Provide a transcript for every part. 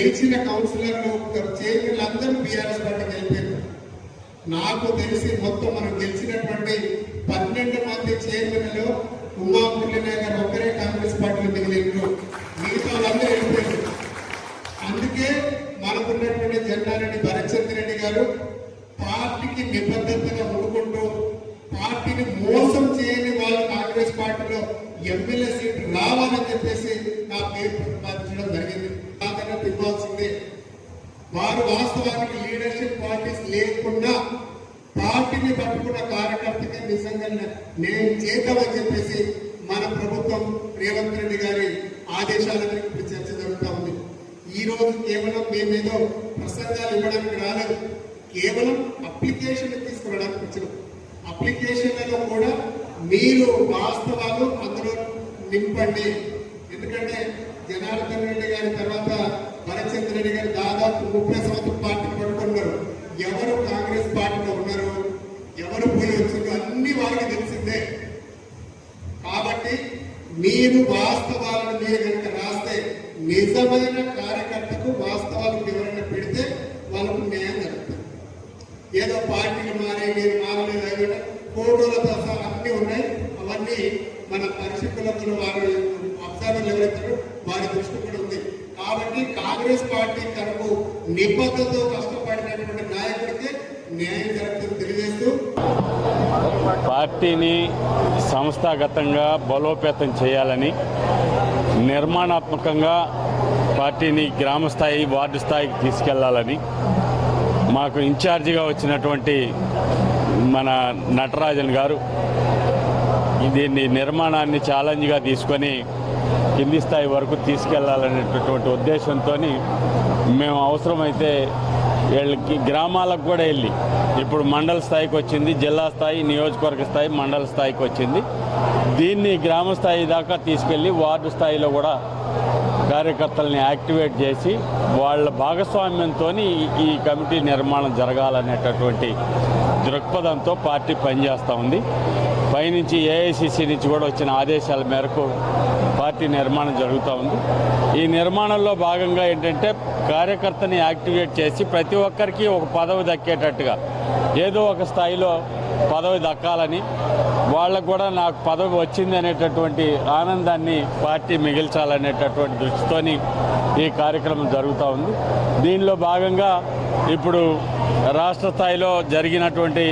గెలిచిన కౌన్సిలర్లు చైర్మన్లు అందరూ బీఆర్ఎస్ పార్టీకి వెళ్ళిపోయారు. నాకు తెలిసి మొత్తం మనం గెలిచినటువంటి 12 మంది చైర్మన్లు ఉమా మురళీనాయక్ గారు ఒక్కరే కాంగ్రెస్ పార్టీలో మిగిలిన మిగతా వాళ్ళందరూ వెళ్ళిపోయారు. అందుకే మనకున్నటువంటి జెండారెడ్డి భరత్చంద్ర రెడ్డి గారు పార్టీకి నిబద్ధతగా ఉండుకుంటూ పార్టీని మోసం చేయని వాళ్ళు కాంగ్రెస్ పార్టీలో ఎమ్మెల్యే సీట్ రావాలని చెప్పేసి నా పేరు ప్రతిపాదించడం జరిగింది. నాకన్నా ఇవ్వాల్సిందే. వారు వాస్తవానికి లీడర్షిప్ క్వాలిటీస్ లేకుండా పార్టీని పట్టుకున్న కార్యకర్తకి నిజంగా నేను చేద్దామని చెప్పేసి మన ప్రభుత్వం రేవంత్ రెడ్డి గారి ఆదేశాల గురించి చర్చ జరుగుతూ ఉంది. ఈ రోజు కేవలం మేమేదో ప్రసంగాలు ఇవ్వడానికి రాలేదు, కేవలం అప్లికేషన్ తీసుకురావడానికి వచ్చినాం. అప్లికేషన్లలో కూడా మీరు వాస్తవాలు అందులో నింపండి. ఎందుకంటే జనార్దన్ రెడ్డి గారి తర్వాత భరత్చంద్ర రెడ్డి గారు దాదాపు 30 సంవత్సరాల పార్టీని పట్టుకున్నారు. ఎవరు కాంగ్రెస్ పార్టీలో ఉన్నారు, ఎవరు పోయి వచ్చిందో అన్ని వాళ్ళకి తెలిసిందే. కాబట్టి మీరు వాస్తవాలను మీరు కనుక రాస్తే నిజమైన కార్యకర్తకు వాస్తవాలకు వివరణ పెడితే వాళ్ళకు న్యాయం జరుగుతుంది. ఏదో పార్టీలు మారే మీరు మారలేదు ఫోటోలతో సహా అన్నీ ఉన్నాయి. అవన్నీ మన పరిశీలకులు వారు అబ్జర్వర్లు ఎవరైతారో వారి దృష్టి కూడా ఉంది. కాబట్టి కాంగ్రెస్ పార్టీ తరపు నిబద్ధతతో కష్టపడినటువంటి నాయకుడికి న్యాయం జరుగుతుంది తెలియజేస్తూ పార్టీని సంస్థాగతంగా బలోపేతం చేయాలని, నిర్మాణాత్మకంగా పార్టీని గ్రామ స్థాయి వార్డు స్థాయికి తీసుకెళ్లాలని మాకు ఇన్ఛార్జిగా వచ్చినటువంటి మన నటరాజన్ గారు దీన్ని నిర్మాణాన్ని ఛాలెంజ్గా తీసుకొని కింది స్థాయి వరకు తీసుకెళ్లాలనేటటువంటి ఉద్దేశంతో మేము అవసరమైతే వీళ్ళకి గ్రామాలకు కూడా వెళ్ళి ఇప్పుడు మండల స్థాయికి వచ్చింది, జిల్లా స్థాయి, నియోజకవర్గ స్థాయి, మండల స్థాయికి వచ్చింది. దీన్ని గ్రామ స్థాయి దాకా తీసుకెళ్ళి వార్డు స్థాయిలో కూడా కార్యకర్తల్ని యాక్టివేట్ చేసి వాళ్ళ భాగస్వామ్యంతో ఈ కమిటీ నిర్మాణం జరగాలనేటటువంటి దృక్పథంతో పార్టీ పనిచేస్తూ ఉంది. పైనుంచి ఏఐసిసి నుంచి కూడా వచ్చిన ఆదేశాల మేరకు పార్టీ నిర్మాణం జరుగుతూ ఉంది. ఈ నిర్మాణంలో భాగంగా ఏంటంటే కార్యకర్తని యాక్టివేట్ చేసి ప్రతి ఒక్కరికి ఒక పదవి దక్కేటట్టుగా ఏదో ఒక స్థాయిలో పదవి దక్కాలని, వాళ్ళకు కూడా నాకు పదవి వచ్చింది అనేటటువంటి ఆనందాన్ని పార్టీ మిగిల్చాలనేటటువంటి దృష్టితోని ఈ కార్యక్రమం జరుగుతూ ఉంది. దీనిలో భాగంగా ఇప్పుడు రాష్ట్ర స్థాయిలో జరిగినటువంటి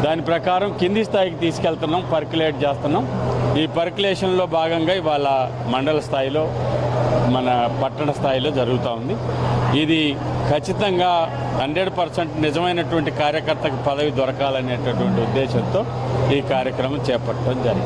దాని ప్రకారం కింది స్థాయికి తీసుకెళ్తున్నాం, పర్క్యులేట్ చేస్తున్నాం. ఈ పర్క్యులేషన్లో భాగంగా ఇవాళ మండల స్థాయిలో మన పట్టణ స్థాయిలో జరుగుతూ ఉంది. ఇది ఖచ్చితంగా 100% నిజమైనటువంటి కార్యకర్తకు పదవి దొరకాలనేటటువంటి ఉద్దేశంతో ఈ కార్యక్రమం చేపట్టడం జరిగింది.